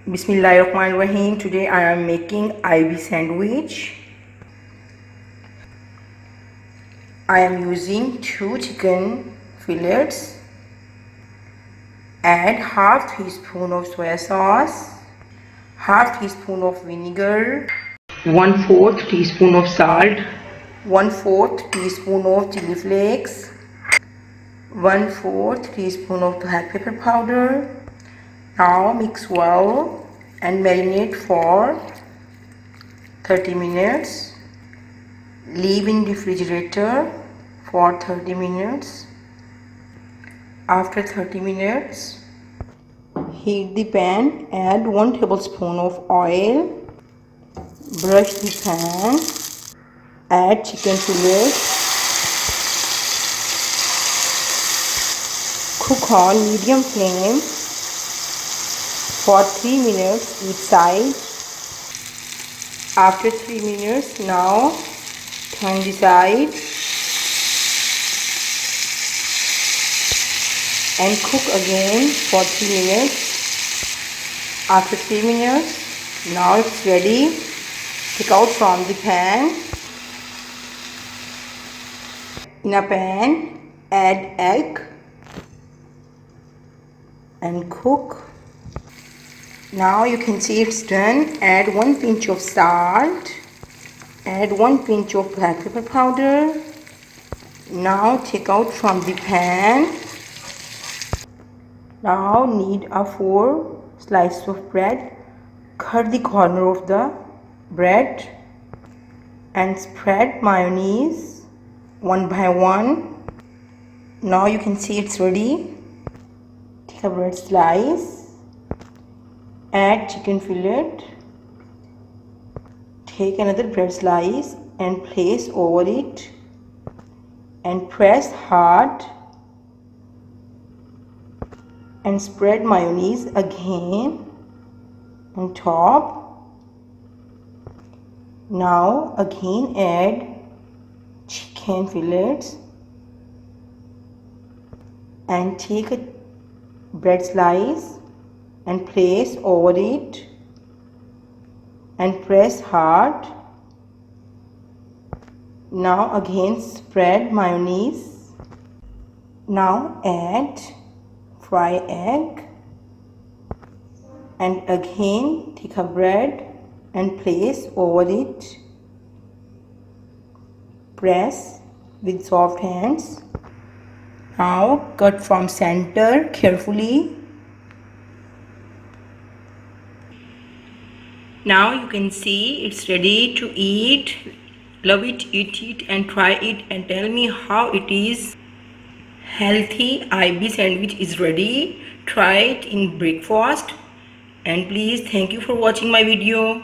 Bismillahirrahmanirrahim. Today I am making IB sandwich. I am using 2 chicken fillets. Add half teaspoon of soya sauce, half teaspoon of vinegar, 1/4 teaspoon of salt, 1/4 teaspoon of chili flakes, 1/4 teaspoon of black pepper powder. Now mix well and marinate for 30 minutes. Leave in refrigerator for 30 minutes. After 30 minutes, heat the pan, add 1 tablespoon of oil, brush the pan, add chicken fillet, cook on medium flame for 3 minutes each side. After 3 minutes, now turn the side and cook again for 3 minutes. After 3 minutes, now it's ready. Take out from the pan. In a pan, add egg and cook. Now you can see it's done. Add 1 pinch of salt. Add 1 pinch of black pepper powder. Now take out from the pan. Now knead a 4 slices of bread. Cut the corner of the bread and spread mayonnaise one by one. Now you can see it's ready. Take a bread slice. Add chicken fillet. Take another bread slice and place over it and press hard and spread mayonnaise again on top. Now again add chicken fillets and take a bread slice and place over it and press hard. Now again spread mayonnaise. Now add fry egg and again take a bread and place over it. Press with soft hands. Now cut from center carefully. Now you can see it's ready to eat. Love it, eat it and try it and tell me how it is. Healthy IB sandwich is ready. Try it in breakfast and please thank you for watching my video.